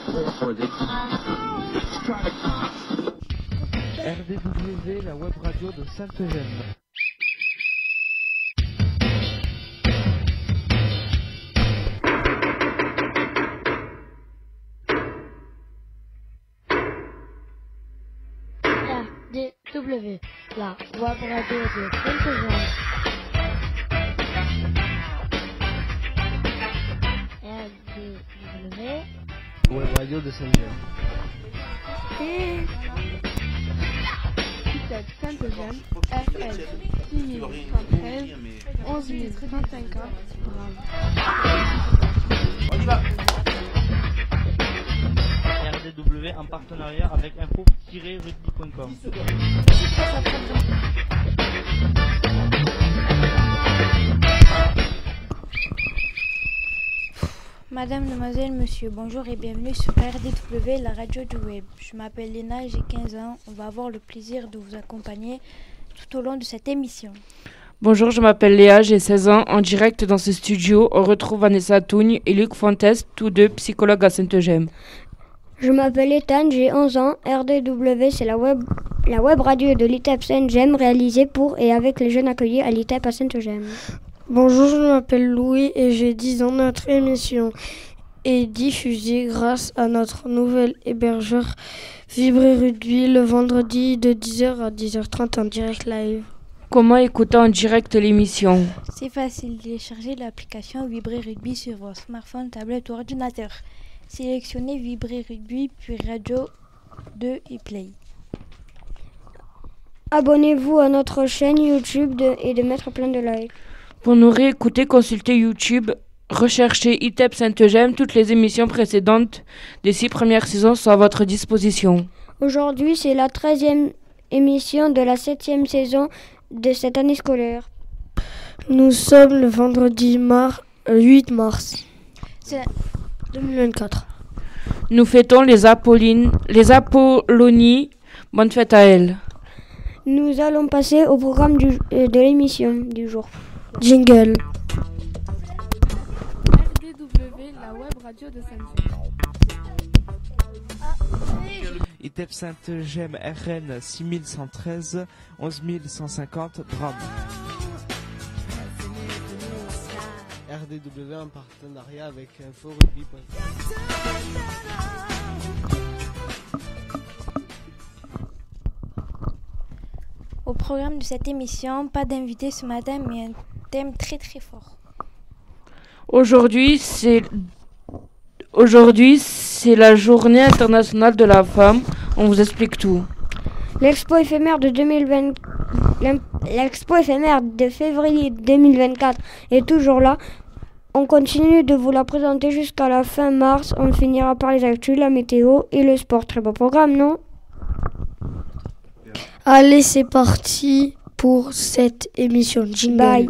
RDW, la web radio de Sainte-Gemme. RDW, la web radio de Sainte-Gemme. RDW, Web radio de Sainte-Gemme. Sainte-Gemme, RL 6113, 11035 Brave. On y va. RDW en partenariat avec info-rugby.com. Madame, mademoiselle, monsieur, bonjour et bienvenue sur RDW, la radio du web. Je m'appelle Léna, j'ai 15 ans. On va avoir le plaisir de vous accompagner tout au long de cette émission. Bonjour, je m'appelle Léa, j'ai 16 ans. En direct dans ce studio, on retrouve Vanessa Tougne et Luc Fontes, tous deux psychologues à Sainte-Gemme. Je m'appelle Ethan, j'ai 11 ans. RDW, c'est la web radio de l'ITEP Sainte-Gemme réalisée pour et avec les jeunes accueillis à l'ITEP à Sainte-Gemme. Bonjour, je m'appelle Louis et j'ai 10 ans. Notre émission est diffusée grâce à notre nouvel hébergeur Vibrer Rugby le vendredi de 10h à 10h30 en direct live. Comment écouter en direct l'émission? C'est facile, téléchargez l'application Vibrer Rugby sur votre smartphone, tablette ou ordinateur. Sélectionnez Vibrer Rugby puis Radio 2 et Play. Abonnez-vous à notre chaîne YouTube et de mettre plein de likes. Pour nous réécouter, consultez YouTube, recherchez ITEP Sainte-Gemme. Toutes les émissions précédentes des 6 premières saisons sont à votre disposition. Aujourd'hui, c'est la 13e émission de la 7e saison de cette année scolaire. Nous sommes le vendredi 8 mars 2024. Nous fêtons les Apollonies. Bonne fête à elles. Nous allons passer au programme de l'émission du jour. Jingle. RDW, la web radio de Sainte-Gemme. ITEP Sainte-Gemme RN 6113, 11150 Drame. RDW en partenariat avec info-rugby.com. Au programme de cette émission, pas d'invité ce matin, mais un thème très très fort. Aujourd'hui, c'est la journée internationale de la femme. On vous explique tout. L'expo éphémère de février 2024 est toujours là. On continue de vous la présenter jusqu'à la fin mars. On finira par les actus, la météo et le sport. Très beau programme, non? Allez, c'est parti pour cette émission. Jingle. Bye.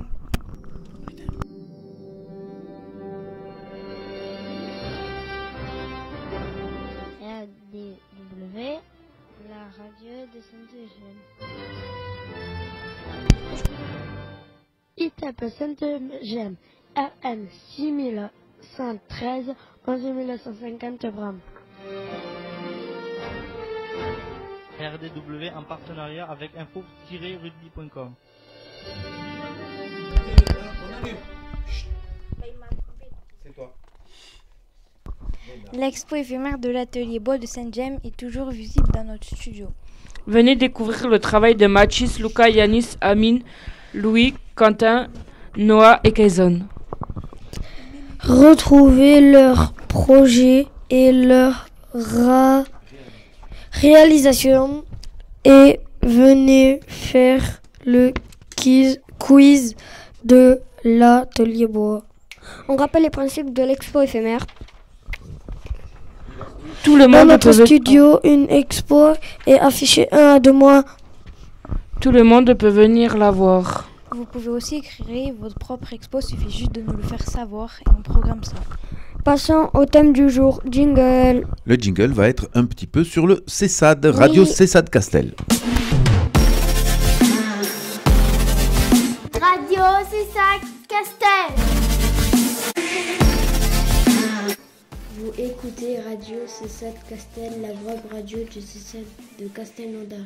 RDW, la radio de Sainte-Gemme. ITEP Sainte-Gemme, RN 6113, 11150 Bram. RDW en partenariat avec info-rugby.com. C'est toi. L'expo éphémère de l'atelier bois de Sainte-Gemme est toujours visible dans notre studio. Venez découvrir le travail de Mathis, Lucas, Yanis, Amine, Louis, Quentin, Noah et Kayson. Retrouvez leurs projets et leur réalisation et venez faire le quiz de l'atelier bois. On rappelle les principes de l'expo éphémère. Tout le Dans monde notre peut studio, une expo est affichée 1 à 2 mois. Tout le monde peut venir la voir. Vous pouvez aussi créer votre propre expo, il suffit juste de nous le faire savoir et on programme ça. Passons au thème du jour, jingle. Le jingle va être un petit peu sur le CESAD, Radio CESAD Castel. Radio CESAD Castel. Vous écoutez Radio C7 Castel, la web radio du C7 de Castelnaudary.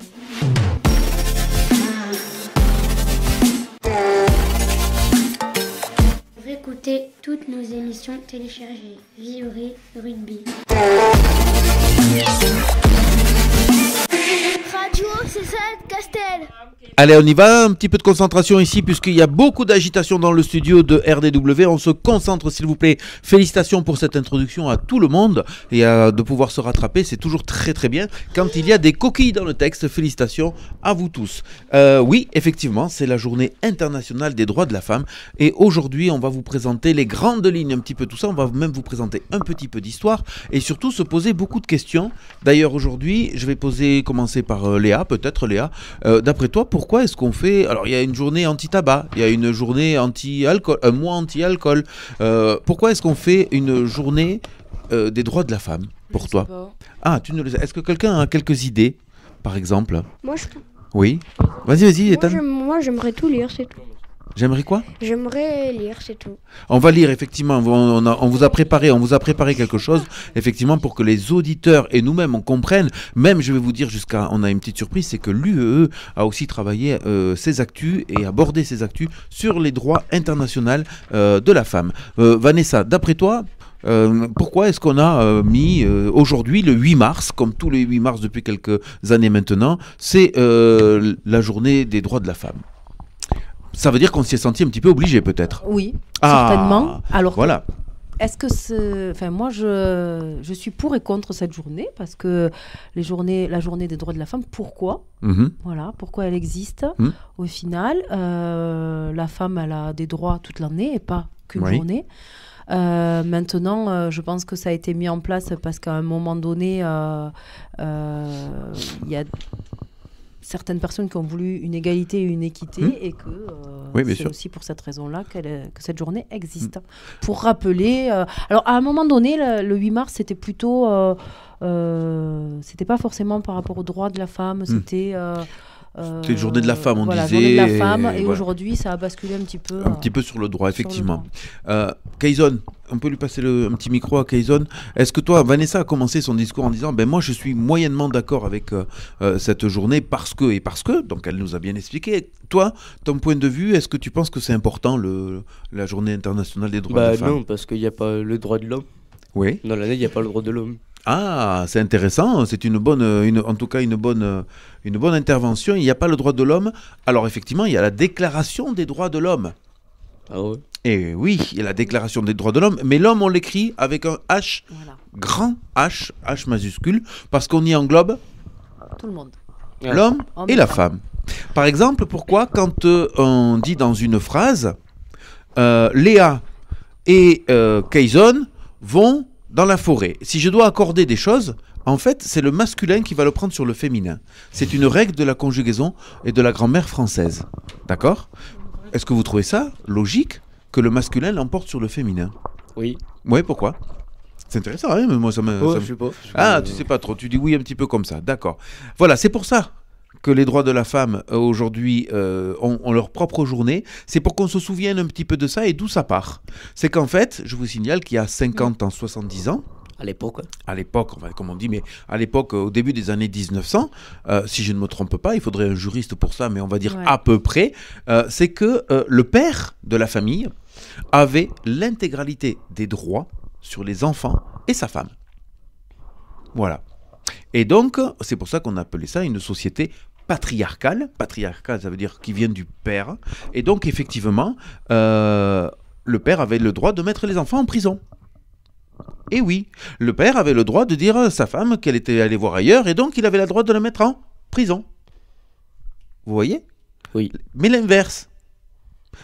Pour écouter toutes nos émissions, téléchargez Viori Rugby. Radio C7 Castel. Allez, on y va, un petit peu de concentration ici puisqu'il y a beaucoup d'agitation dans le studio de RDW. On se concentre s'il vous plaît. Félicitations pour cette introduction à tout le monde et de pouvoir se rattraper, c'est toujours très très bien. Quand il y a des coquilles dans le texte, félicitations à vous tous. Oui, effectivement, c'est la journée internationale des droits de la femme et aujourd'hui on va vous présenter les grandes lignes, un petit peu tout ça. On va même vous présenter un petit peu d'histoire et surtout se poser beaucoup de questions. D'ailleurs aujourd'hui, je vais commencer par Léa, peut-être Léa. D'après toi, pourquoi est-ce qu'on fait... Alors, il y a une journée anti-tabac, il y a une journée anti-alcool, un mois anti-alcool. Pourquoi est-ce qu'on fait une journée des droits de la femme, pour toi? Ah, tu ne le sais. Est-ce que quelqu'un a quelques idées, par exemple? Moi, Oui. Vas-y, Ethan. Moi, j'aimerais tout lire, c'est tout. J'aimerais quoi? J'aimerais lire, c'est tout. On va lire, effectivement. On vous a préparé quelque chose, effectivement, pour que les auditeurs et nous-mêmes on comprenne. Même, je vais vous dire, on a une petite surprise, c'est que l'UEE a aussi travaillé ses actus et abordé ses actus sur les droits internationaux de la femme. Vanessa, d'après toi, pourquoi est-ce qu'on a mis aujourd'hui, le 8 mars, comme tous les 8 mars depuis quelques années maintenant, c'est la journée des droits de la femme? Ça veut dire qu'on s'y est senti un petit peu obligé, peut-être. Oui, certainement. Alors, voilà. Est-ce que enfin, moi, je suis pour et contre cette journée parce que la journée des droits de la femme, pourquoi? Voilà, pourquoi elle existe? Au final, la femme, elle a des droits toute l'année et pas qu'une journée. Maintenant, je pense que ça a été mis en place parce qu'à un moment donné, il y a certaines personnes qui ont voulu une égalité et une équité et que c'est aussi pour cette raison-là que cette journée existe. Pour rappeler... alors, à un moment donné, le 8 mars, c'était plutôt... c'était pas forcément par rapport aux droits de la femme, c'était... C'était une journée de la femme, on disait. Journée de la femme, et aujourd'hui, ça a basculé un petit peu. Un petit peu sur le droit, effectivement. Kayson, on peut lui passer un petit micro à Kayson. Est-ce que toi, Vanessa a commencé son discours en disant moi, je suis moyennement d'accord avec cette journée parce que, donc elle nous a bien expliqué. Toi, ton point de vue, est-ce que tu penses que c'est important, la journée internationale des droits de la femme? Non, parce qu'il n'y a pas le droit de l'homme. Oui. Dans l'année, il n'y a pas le droit de l'homme. Ah, c'est intéressant, c'est en tout cas une bonne intervention. Il n'y a pas le droit de l'homme. Alors effectivement, il y a la déclaration des droits de l'homme. Ah ouais. Et oui, il y a la déclaration des droits de l'homme, mais l'homme on l'écrit avec un H, grand H, H majuscule, parce qu'on y englobe tout le monde. L'homme et la femme. Par exemple, pourquoi quand on dit dans une phrase Léa et Kayson vont dans la forêt. Si je dois accorder des choses, en fait, c'est le masculin qui va le prendre sur le féminin. C'est une règle de la conjugaison et de la grammaire française. D'accord? Est-ce que vous trouvez ça logique que le masculin l'emporte sur le féminin? Oui. Oui, pourquoi? C'est intéressant, hein? Mais moi, ça me... je sais pas. Ah, tu sais pas trop. Tu dis oui un petit peu comme ça. D'accord. Voilà, c'est pour ça que les droits de la femme, aujourd'hui, ont leur propre journée. C'est pour qu'on se souvienne un petit peu de ça et d'où ça part. C'est qu'en fait, je vous signale qu'il y a 50 ans, 70 ans, à l'époque, comme on dit, mais à l'époque, au début des années 1900, si je ne me trompe pas, il faudrait un juriste pour ça, mais on va dire à peu près, c'est que le père de la famille avait l'intégralité des droits sur les enfants et sa femme. Voilà. Et donc, c'est pour ça qu'on appelait ça une société patriarcale. Patriarcale, ça veut dire qui vient du père. Et donc, effectivement, le père avait le droit de mettre les enfants en prison. Et oui, le père avait le droit de dire à sa femme qu'elle était allée voir ailleurs, et donc il avait le droit de la mettre en prison. Vous voyez? Oui. Mais l'inverse.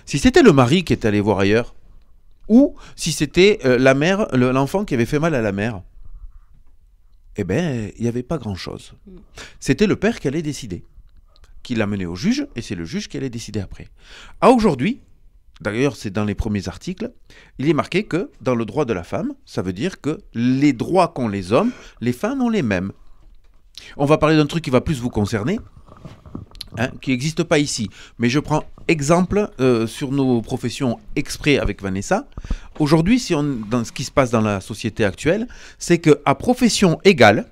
Si c'était le mari qui était allé voir ailleurs, ou si c'était la mère, l'enfant qui avait fait mal à la mère, eh bien, il n'y avait pas grand-chose. C'était le père qui allait décider, qui l'amenait au juge, et c'est le juge qui allait décider après. À aujourd'hui, d'ailleurs, c'est dans les premiers articles, il est marqué que dans le droit de la femme, ça veut dire que les droits qu'ont les hommes, les femmes ont les mêmes. On va parler d'un truc qui va plus vous concerner. qui n'existe pas ici. Mais je prends exemple sur nos professions exprès avec Vanessa. Aujourd'hui, dans ce qui se passe dans la société actuelle, c'est qu'à profession égale,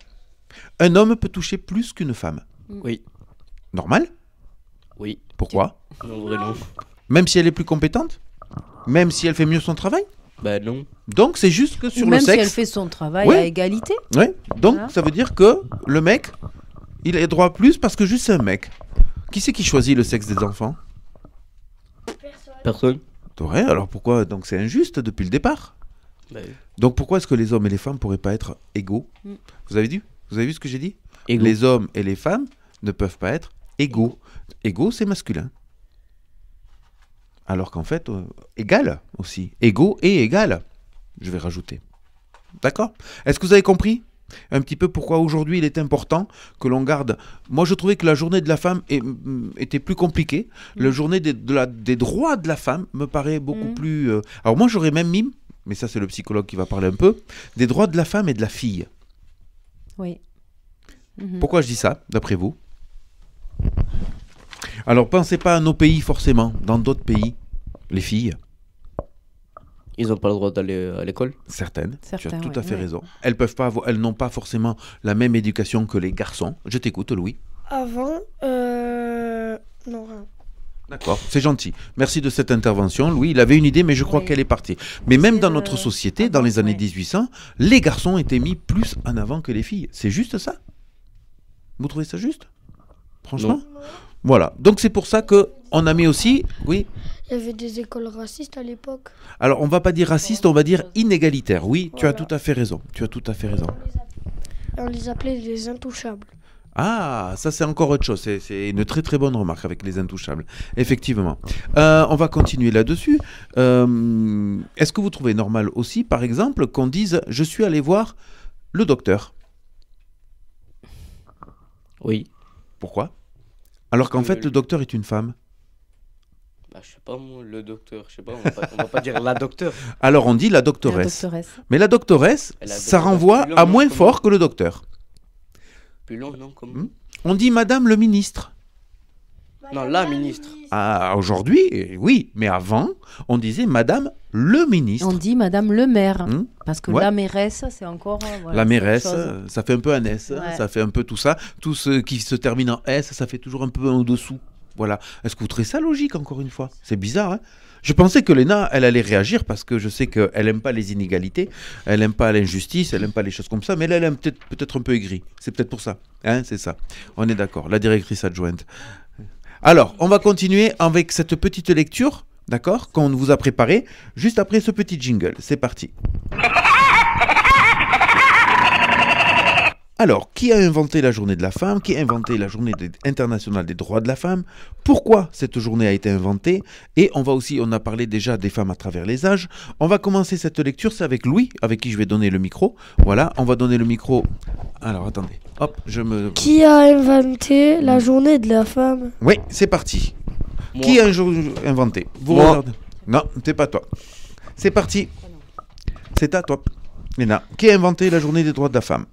un homme peut toucher plus qu'une femme. Oui. Normal? Oui. Pourquoi? Non, vrai non. Même si elle est plus compétente? Même si elle fait mieux son travail? Ben non. Donc c'est juste que sur le Même sexe... si elle fait son travail à égalité. Oui, donc Voilà. ça veut dire que le mec, il a droit à plus parce que juste c'est un mec. Qui c'est qui choisit le sexe des enfants? Personne. Ouais, alors pourquoi? Donc c'est injuste depuis le départ. Ben, Donc pourquoi est-ce que les hommes et les femmes pourraient pas être égaux? Vous avez vu ce que j'ai dit? Égaux. Les hommes et les femmes ne peuvent pas être égaux. Égaux, c'est masculin. Alors qu'en fait, égal aussi. Égaux et égal, je vais rajouter. D'accord? Est-ce que vous avez compris un petit peu pourquoi aujourd'hui il est important que l'on garde... Moi, je trouvais que la journée de la femme était plus compliquée. La journée des droits de la femme me paraît beaucoup plus... Alors moi, j'aurais même mis, mais ça c'est le psychologue qui va parler un peu, des droits de la femme et de la fille. Oui. Pourquoi je dis ça, d'après vous? Alors, pensez pas à nos pays forcément. Dans d'autres pays, les filles... Ils n'ont pas le droit d'aller à l'école? Certaines, tu as Certains, tout à fait ouais. raison. Elles n'ont pas forcément la même éducation que les garçons. Je t'écoute, Louis. Avant, non, rien. D'accord, c'est gentil. Merci de cette intervention. Louis, il avait une idée, mais je crois qu'elle est partie. Mais même dans notre société, dans les années 1800, les garçons étaient mis plus en avant que les filles. C'est juste ça? Vous trouvez ça juste? Franchement? Non. Voilà. Donc c'est pour ça qu'on a mis aussi... Oui. Il y avait des écoles racistes à l'époque. Alors, on va pas dire raciste, on va dire inégalitaire. Oui, tu as tout à fait raison. Tu as tout à fait raison. On les appelait les intouchables. Ah, ça c'est encore autre chose. C'est une très très bonne remarque avec les intouchables. Effectivement. On va continuer là-dessus. Est-ce que vous trouvez normal aussi, par exemple, qu'on dise « je suis allé voir le docteur ». Oui. Pourquoi? Alors qu'en fait, le docteur est une femme. Bah, je sais pas, moi, le docteur, je sais pas, on va pas dire la docteur. Alors on dit la doctoresse. La doctoresse. Mais la doctoresse, Elle a ça des renvoie plus à long, moins non, fort que le docteur. Plus long, non, comme... On dit madame le ministre. Non, la ministre. Ah, aujourd'hui, oui, mais avant, on disait madame le ministre. On dit madame le maire. Parce que Ouais. la mairesse, c'est encore... voilà, La c'est mairesse, autre chose. ça fait un peu un S, Ouais. ça fait un peu tout ça. Tout ce qui se termine en S, ça fait toujours un peu en dessous. Voilà. Est-ce que vous trouvez ça logique, encore une fois? C'est bizarre, hein? Je pensais que Léna, elle allait réagir parce que je sais qu'elle n'aime pas les inégalités, elle n'aime pas l'injustice, elle n'aime pas les choses comme ça, mais là, elle est peut-être un peu aigrie. C'est peut-être pour ça. Hein, c'est ça. On est d'accord. La directrice adjointe. Alors, on va continuer avec cette petite lecture, d'accord, qu'on vous a préparée, juste après ce petit jingle. C'est parti. Alors, qui a inventé la journée de la femme? Qui a inventé la journée internationale des droits de la femme? Pourquoi cette journée a été inventée? Et on a parlé déjà des femmes à travers les âges. On va commencer cette lecture, c'est avec Louis, avec qui je vais donner le micro. Voilà, on va donner le micro. Alors, attendez. Hop, Qui a inventé la journée de la femme? Oui, c'est parti. Moi. Qui a inventé? Vous Moi. regardez. Non, c'est pas toi. C'est parti. C'est à toi. Léna, qui a inventé la journée des droits de la femme?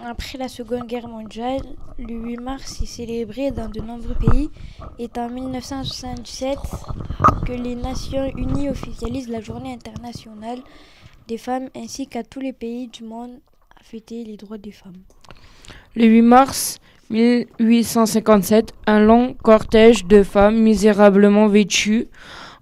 Après la Seconde Guerre mondiale, le 8 mars est célébré dans de nombreux pays. Et en 1977 que les Nations Unies officialisent la journée internationale des femmes ainsi qu'à tous les pays du monde à fêter les droits des femmes. Le 8 mars 1857, un long cortège de femmes misérablement vêtues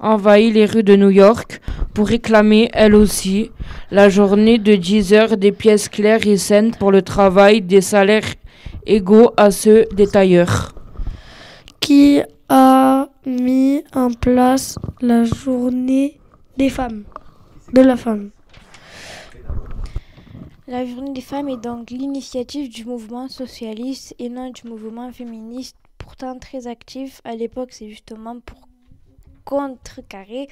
envahit les rues de New York pour réclamer, elle aussi, la journée de 10 heures des pièces claires et saines pour le travail, des salaires égaux à ceux des tailleurs. Qui a mis en place la journée des femmes, de la femme? La journée des femmes est donc l'initiative du mouvement socialiste et non du mouvement féministe, pourtant très actif. À l'époque, c'est justement pour contrecarrer,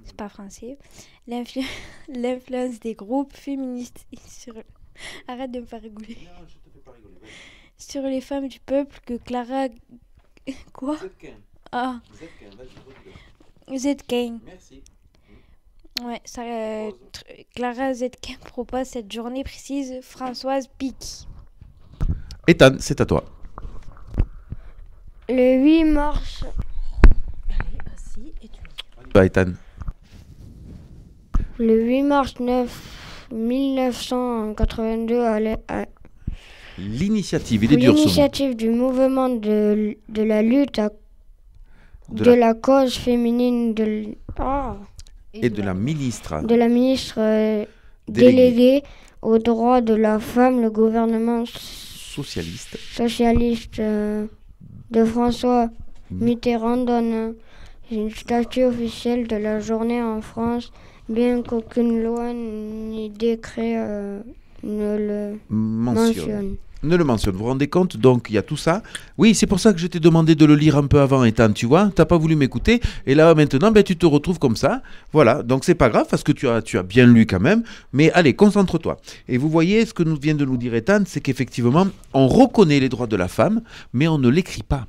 c'est pas français, l'influence des groupes féministes sur... Arrête de me faire rigoler. Sur les femmes du peuple que Clara... Quoi? Ah. Zetkin. Merci. Ouais, Clara Zetkin propose cette journée précise. Françoise Pic. Ethan, c'est à toi. Le 8 mars. Bah, Ethan. Le 8 mars 1982, l'initiative, il est dur ce mot. L'initiative du mouvement de la lutte de la cause féminine et de la ministre. De la ministre déléguée aux droits de la femme, le gouvernement socialiste de François Mitterrand donne une statue officielle de la journée en France, bien qu'aucune loi ni décret ne le mentionne. Ne le mentionne. Vous vous rendez compte? Donc il y a tout ça. Oui, c'est pour ça que je t'ai demandé de le lire un peu avant, Ethan, tu vois. T'as pas voulu m'écouter. Et là, maintenant, tu te retrouves comme ça. Voilà. Donc c'est pas grave parce que tu as bien lu quand même. Mais allez, concentre-toi. Et vous voyez, ce que nous vient de nous dire Ethan, c'est qu'effectivement, on reconnaît les droits de la femme, mais on ne l'écrit pas.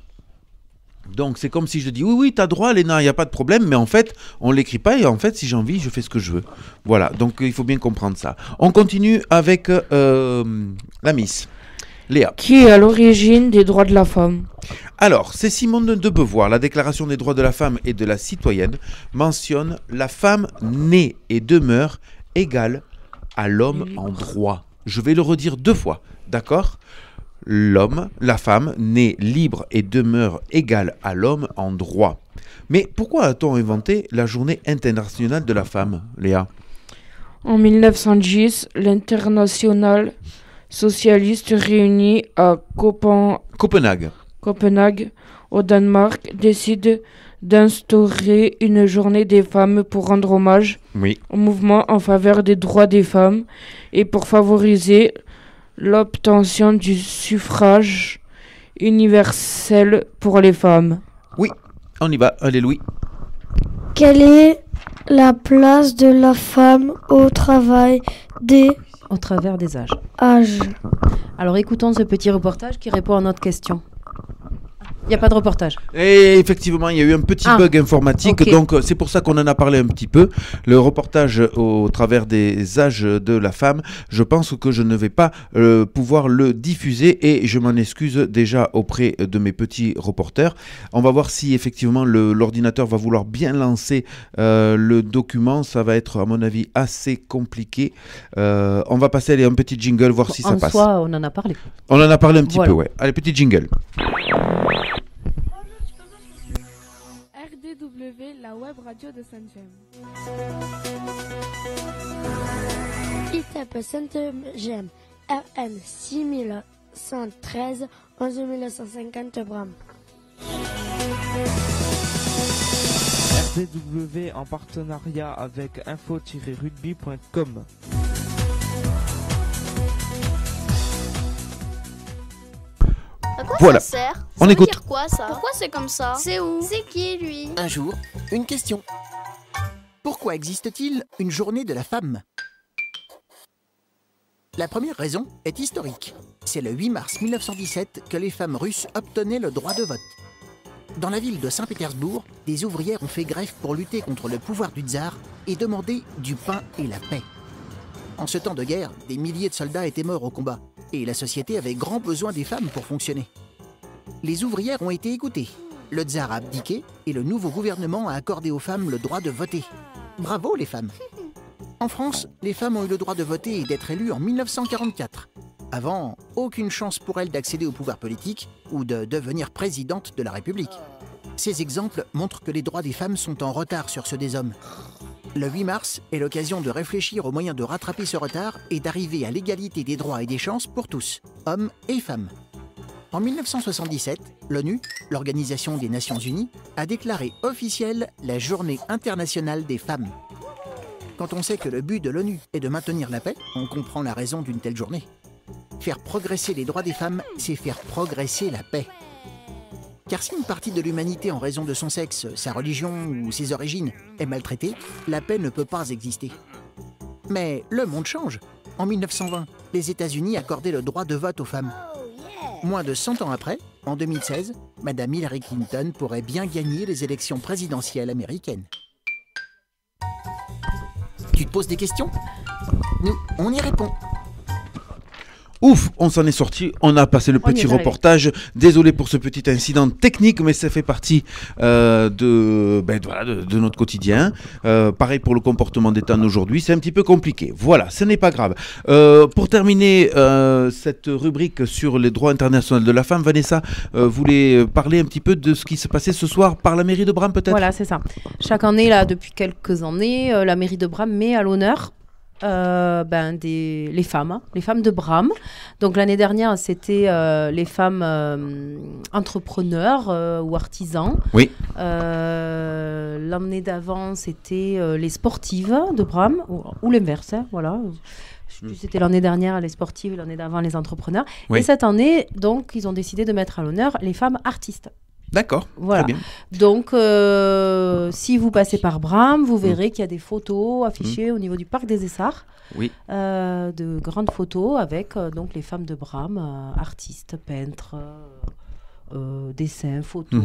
Donc c'est comme si je dis oui, t'as droit Léna, il n'y a pas de problème, mais en fait on ne l'écrit pas et en fait si j'ai envie je fais ce que je veux. Voilà, donc il faut bien comprendre ça. On continue avec la Miss Léa. Qui est à l'origine des droits de la femme? Alors, c'est Simone de Beauvoir, la Déclaration des droits de la femme et de la citoyenne mentionne la femme naît et demeure égale à l'homme en droit. Je vais le redire 2 fois, d'accord? L'homme, la femme, naît libre et demeure égale à l'homme en droit. Mais pourquoi a-t-on inventé la journée internationale de la femme, Léa? En 1910, l'internationale socialiste réunie à Copenhague, au Danemark, décide d'instaurer une journée des femmes pour rendre hommage au mouvement en faveur des droits des femmes et pour favoriser l'obtention du suffrage universel pour les femmes. Oui, on y va. Allez, Louis. Quelle est la place de la femme au travail au travers des âges? Âges. Alors écoutons ce petit reportage qui répond à notre question. Il n'y a pas de reportage. Et effectivement, il y a eu un petit bug informatique, donc c'est pour ça qu'on en a parlé un petit peu. Le reportage au travers des âges de la femme, je pense que je ne vais pas pouvoir le diffuser et je m'en excuse déjà auprès de mes petits reporters. On va voir si effectivement l'ordinateur va vouloir bien lancer le document. Ça va être à mon avis assez compliqué. On va passer un petit jingle, voir si ça passe. En soi, on en a parlé. On en a parlé un petit peu, ouais. Allez, petit jingle. RDW, la web radio de Saint-James. ITEP Saint-James, RN 6113, 11950 Bram. RDW en partenariat avec info-rugby.com. À quoi voilà. ça sert? On ça écoute. Veut dire quoi ça? Pourquoi c'est comme ça? C'est où? C'est qui lui? Un jour, une question. Pourquoi existe-t-il une journée de la femme? La première raison est historique. C'est le 8 mars 1917 que les femmes russes obtenaient le droit de vote. Dans la ville de Saint-Pétersbourg, des ouvrières ont fait grève pour lutter contre le pouvoir du tsar et demander du pain et la paix. En ce temps de guerre, des milliers de soldats étaient morts au combat et la société avait grand besoin des femmes pour fonctionner. Les ouvrières ont été écoutées. Le tsar a abdiqué et le nouveau gouvernement a accordé aux femmes le droit de voter. Bravo les femmes! En France, les femmes ont eu le droit de voter et d'être élues en 1944. Avant, aucune chance pour elles d'accéder au pouvoir politique ou de devenir présidente de la République. Ces exemples montrent que les droits des femmes sont en retard sur ceux des hommes. Le 8 mars est l'occasion de réfléchir aux moyens de rattraper ce retard et d'arriver à l'égalité des droits et des chances pour tous, hommes et femmes. En 1977, l'ONU, l'Organisation des Nations Unies, a déclaré officielle la Journée internationale des femmes. Quand on sait que le but de l'ONU est de maintenir la paix, on comprend la raison d'une telle journée. Faire progresser les droits des femmes, c'est faire progresser la paix. Car si une partie de l'humanité, en raison de son sexe, sa religion ou ses origines, est maltraitée, la paix ne peut pas exister. Mais le monde change. En 1920, les États-Unis accordaient le droit de vote aux femmes. Moins de 100 ans après, en 2016, Madame Hillary Clinton pourrait bien gagner les élections présidentielles américaines. Tu te poses des questions? Nous, on y répond. Ouf, on s'en est sorti, on a passé le petit reportage. Désolé pour ce petit incident technique, mais ça fait partie de notre quotidien. Pareil pour le comportement d'Ethan aujourd'hui, c'est un petit peu compliqué. Voilà, ce n'est pas grave. Pour terminer cette rubrique sur les droits internationaux de la femme, Vanessa voulait parler un petit peu de ce qui se passait ce soir par la mairie de Bram, peut-être. Voilà, c'est ça. Chaque année, là, depuis quelques années, la mairie de Bram met à l'honneur les femmes de Bram. Donc l'année dernière, c'était les femmes entrepreneurs ou artisans. Oui. L'année d'avant, c'était les sportives de Bram, ou l'inverse, hein, voilà. Je sais plus, c'était l'année dernière les sportives, l'année d'avant les entrepreneurs. Oui. Et cette année, donc, ils ont décidé de mettre à l'honneur les femmes artistes. D'accord, voilà. Très bien. Donc, si vous passez par Bram, vous verrez qu'il y a des photos affichées au niveau du parc des Essarts. Oui. De grandes photos avec donc les femmes de Bram, artistes, peintres, dessins, photos,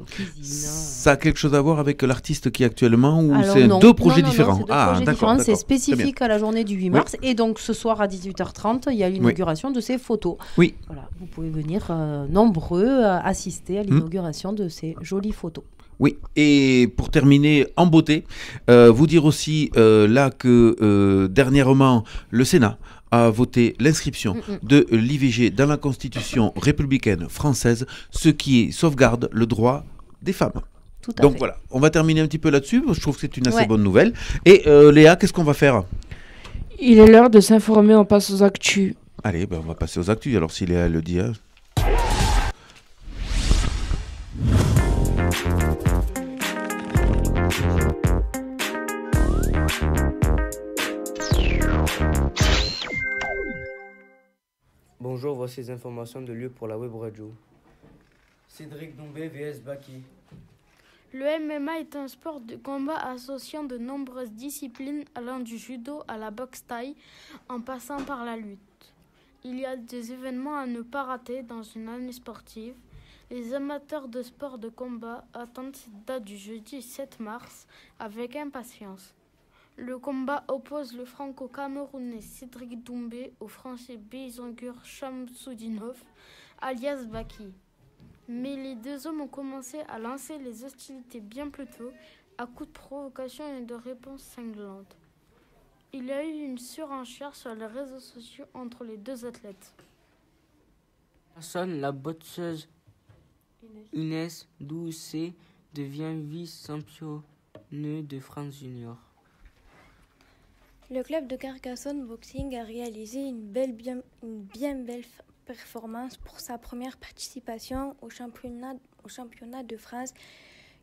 cuisine. Ça a quelque chose à voir avec l'artiste qui est actuellement ou c'est deux projets différents? C'est deux projets différents. C'est spécifique à la journée du 8 mars. Oui. Et donc, ce soir à 18h30, il y a l'inauguration de ces photos. Oui. Voilà. Vous pouvez venir nombreux assister à l'inauguration de ces jolies photos. Oui, et pour terminer en beauté, vous dire aussi là que dernièrement, le Sénat a voté l'inscription de l'IVG dans la Constitution républicaine française, ce qui sauvegarde le droit des femmes. Tout à Donc fait. voilà, on va terminer un petit peu là-dessus, je trouve que c'est une assez bonne nouvelle. Et Léa, qu'est-ce qu'on va faire? Il est l'heure de s'informer, on passe aux actus. Allez, on va passer aux actus, alors si Léa le dit... Hein. Bonjour, voici les informations de lieu pour la web radio. Cédric Doumbé vs Baki. Le MMA est un sport de combat associant de nombreuses disciplines allant du judo à la boxe thaï en passant par la lutte. Il y a des événements à ne pas rater dans une année sportive. Les amateurs de sport de combat attendent cette date du jeudi 7 mars avec impatience. Le combat oppose le franco-camerounais Cédric Doumbé au français Beyzangur Shamsoudinov, alias Baki. Mais les deux hommes ont commencé à lancer les hostilités bien plus tôt, à coups de provocation et de réponses cinglantes. Il y a eu une surenchère sur les réseaux sociaux entre les deux athlètes. La boxeuse Inès Doucet devient vice-championne de France Junior. Le club de Carcassonne Boxing a réalisé une bien belle performance pour sa première participation au championnat de France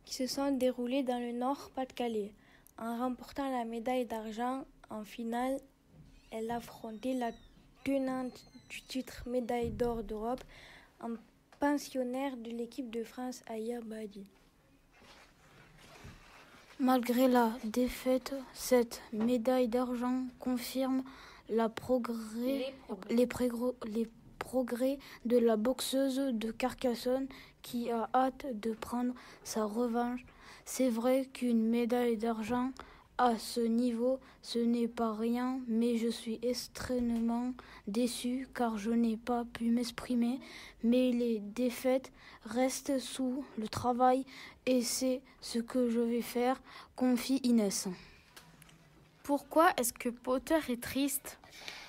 qui se sont déroulés dans le Nord-Pas-de-Calais. En remportant la médaille d'argent en finale, elle a affronté la tenante du titre médaille d'or d'Europe, un pensionnaire de l'équipe de France, Aya Badi. Malgré la défaite, cette médaille d'argent confirme les progrès de la boxeuse de Carcassonne qui a hâte de prendre sa revanche. C'est vrai qu'une médaille d'argent à ce niveau, ce n'est pas rien, mais je suis extrêmement déçu car je n'ai pas pu m'exprimer. Mais les défaites restent sous le travail et c'est ce que je vais faire, confie Inès. Pourquoi est-ce que Potter est triste?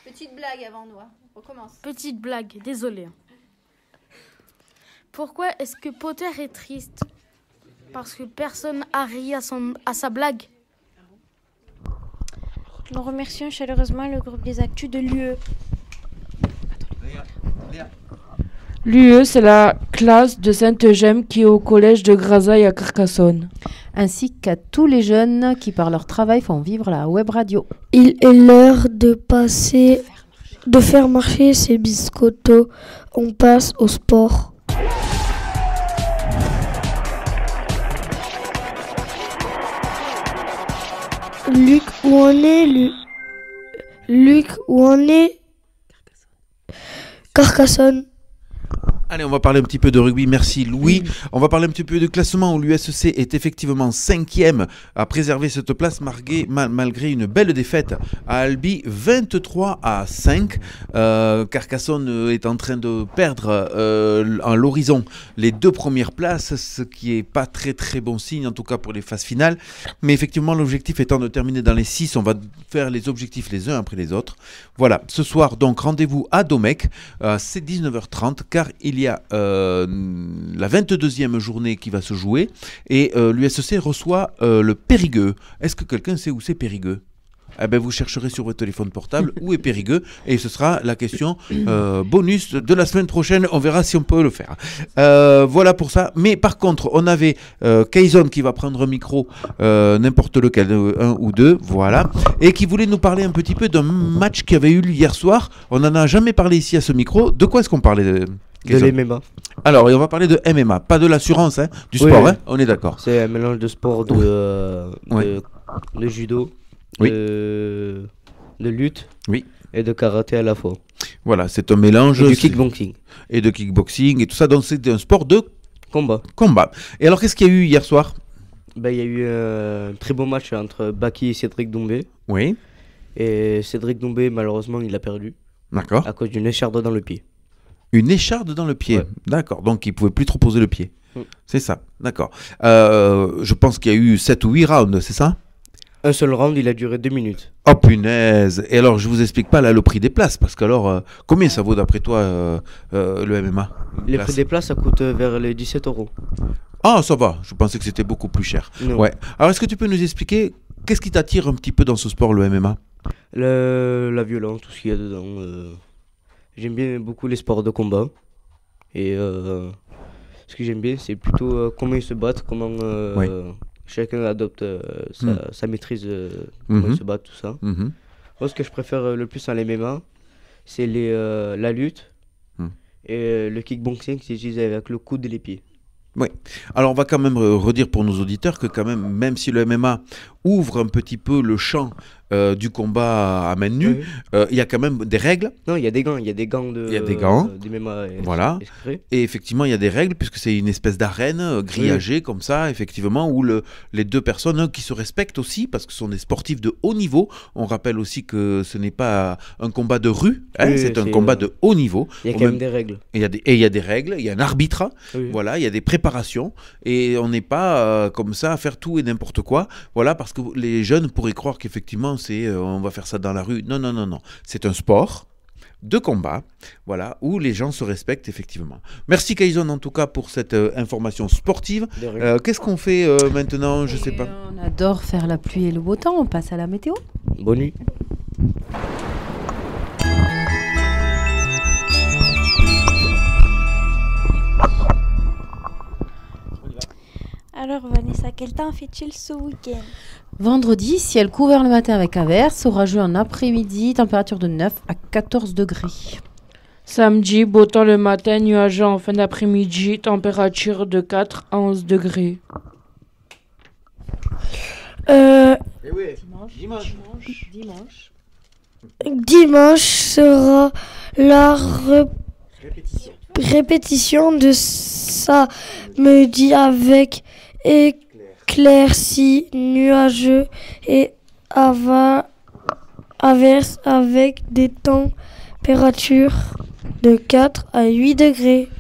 Petite blague avant nous, on recommence. Petite blague, désolé. Pourquoi est-ce que Potter est triste? Parce que personne a ri à sa blague. Nous remercions chaleureusement le groupe des actus de l'UE. L'UE, c'est la classe de Sainte-Gemme qui est au collège de Grasailles à Carcassonne. Ainsi qu'à tous les jeunes qui, par leur travail, font vivre la web radio. Il est l'heure de faire marcher ces biscottos. On passe au sport. Luc, où en est Luc, où en est Carcassonne? Allez, on va parler un petit peu de rugby. Merci Louis. On va parler un petit peu de classement où l'USEC est effectivement 5e à préserver cette place malgré une belle défaite à Albi, 23-5. Carcassonne est en train de perdre à l'horizon les 2 premières places, ce qui n'est pas très très bon signe, en tout cas pour les phases finales. Mais effectivement, l'objectif étant de terminer dans les 6, on va faire les objectifs les uns après les autres. Voilà, ce soir donc rendez-vous à Domecq, c'est 19h30 car il y a la 22e journée qui va se jouer et l'USEC reçoit le Périgueux. Est-ce que quelqu'un sait où c'est Périgueux ? Eh ben, vous chercherez sur votre téléphone portable où est Périgueux et ce sera la question bonus de la semaine prochaine. On verra si on peut le faire. Voilà pour ça. Mais par contre, on avait Kayson qui va prendre un micro, n'importe lequel, un ou deux, voilà, et qui voulait nous parler un petit peu d'un match qui avait eu lieu hier soir. On n'en a jamais parlé ici à ce micro. De quoi est-ce qu'on parlait de l'MMA. Alors, on va parler de MMA, pas de l'assurance, hein, du sport, hein, on est d'accord. C'est un mélange de sport, de judo, de lutte et de karaté à la fois. Voilà, c'est un mélange. Et du kickboxing. Et de kickboxing et tout ça, donc c'est un sport de combat. Et alors, qu'est-ce qu'il y a eu hier soir ? Il y a eu un très beau match entre Baki et Cédric Doumbé. Oui. Et Cédric Doumbé, malheureusement, il a perdu. D'accord. À cause d'une écharde dans le pied. Une écharde dans le pied, d'accord, donc il ne pouvait plus trop poser le pied. C'est ça, d'accord. Je pense qu'il y a eu 7 ou 8 rounds, c'est ça ? Un seul round, il a duré 2 minutes. Oh punaise. Et alors, je vous explique pas là le prix des places, parce que alors, combien ça vaut d'après toi le MMA ? Les prix des places, ça coûte vers les 17 €. Ah, ça va, je pensais que c'était beaucoup plus cher. Non. Ouais. Alors, est-ce que tu peux nous expliquer, qu'est-ce qui t'attire un petit peu dans ce sport, le MMA ? La violence, tout ce qu'il y a dedans. J'aime bien beaucoup les sports de combat. Et ce que j'aime bien, c'est plutôt comment ils se battent, comment chacun adopte sa maîtrise, comment ils se battent, tout ça. Moi, ce que je préfère le plus en MMA, c'est la lutte et le kickboxing, c'est utilisé avec le coude et les pieds. Oui. Alors on va quand même redire pour nos auditeurs que quand même si le MMA ouvre un petit peu le champ du combat à main nue, il y a quand même des règles. Non, il y a des gants, des MMA. Voilà. Et effectivement, il y a des règles puisque c'est une espèce d'arène grillagée comme ça, effectivement, où les deux personnes qui se respectent aussi parce que ce sont des sportifs de haut niveau. On rappelle aussi que ce n'est pas un combat de rue, c'est un combat de haut niveau. Il y a quand même des règles. Il y a des règles, il y a un arbitre, voilà, il y a des préparations et on n'est pas comme ça à faire tout et n'importe quoi. Voilà, parce que les jeunes pourraient croire qu'effectivement on va faire ça dans la rue. Non. C'est un sport de combat, voilà, où les gens se respectent effectivement. Merci Kayson en tout cas pour cette information sportive. Qu'est-ce qu'on fait maintenant ? Je sais pas. On adore faire la pluie et le beau temps. On passe à la météo. Bonne nuit. Alors Vanessa, quel temps fait-il ce week-end ? Vendredi, ciel couvert le matin avec averses, orageux en après-midi, température de 9 à 14 degrés. Samedi, beau temps le matin, nuageux en fin d'après-midi, température de 4 à 11 degrés. Dimanche sera la répétition de samedi avec éclaircies, nuageux et averses avec des températures de 4 à 8 degrés.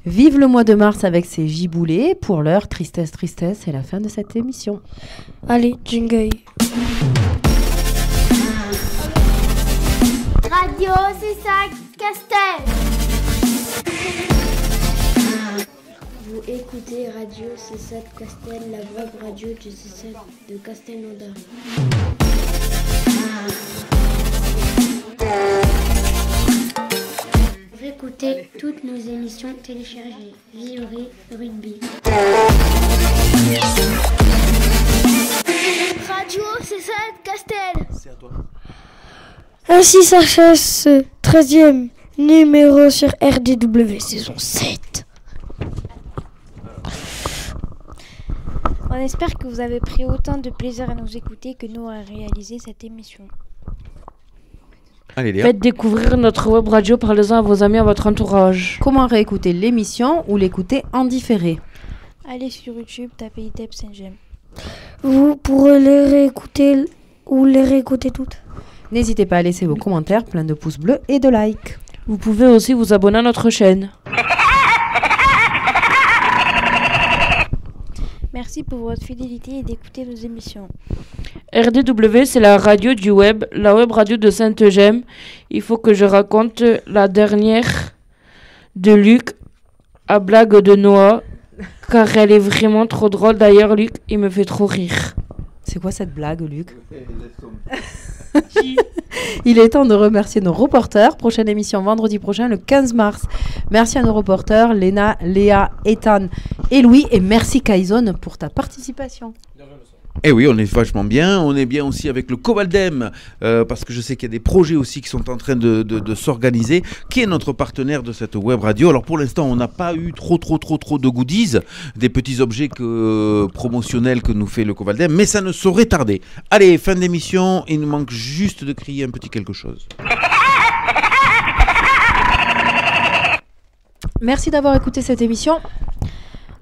Vive le mois de mars avec ses giboulées. Pour l'heure, tristesse, c'est la fin de cette émission. Allez, jingle. Radio C5 Castel. Vous écoutez Radio C7 Castel, la web radio du C7 de Castelnaudary. Vous écoutez toutes nos émissions téléchargées. Vivre Rugby. Radio C7 Castel. C'est à toi. Ainsi s'achève ce 13e numéro sur RDW saison 7. On espère que vous avez pris autant de plaisir à nous écouter que nous à réaliser cette émission. Allez, Léa. Faites découvrir notre web radio, parlez-en à vos amis, à votre entourage. Comment réécouter l'émission ou l'écouter en différé? Allez sur YouTube, tapez ITEP Saint-Gem. Vous pourrez les réécouter ou les réécouter toutes. N'hésitez pas à laisser vos commentaires, plein de pouces bleus et de likes. Vous pouvez aussi vous abonner à notre chaîne. Merci pour votre fidélité et d'écouter nos émissions. RDW, c'est la radio du web, la web radio de Sainte-Gemme. Il faut que je raconte la dernière de Luc à blague de Noah, car elle est vraiment trop drôle. D'ailleurs, Luc, il me fait trop rire. C'est quoi cette blague, Luc? Il est temps de remercier nos reporters. Prochaine émission vendredi prochain, le 15 mars. Merci à nos reporters, Léna, Léa, Ethan et Louis. Et merci Kaizon pour ta participation. Eh oui, on est vachement bien. On est bien aussi avec le Cobaldem, parce que je sais qu'il y a des projets aussi qui sont en train de s'organiser, qui est notre partenaire de cette web radio. Alors pour l'instant, on n'a pas eu trop de goodies, des petits objets promotionnels que nous fait le Cobaldem, mais ça ne saurait tarder. Allez, fin d'émission, il nous manque juste de crier un petit quelque chose. Merci d'avoir écouté cette émission.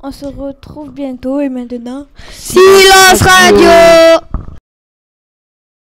On se retrouve bientôt et maintenant... Silence Radio!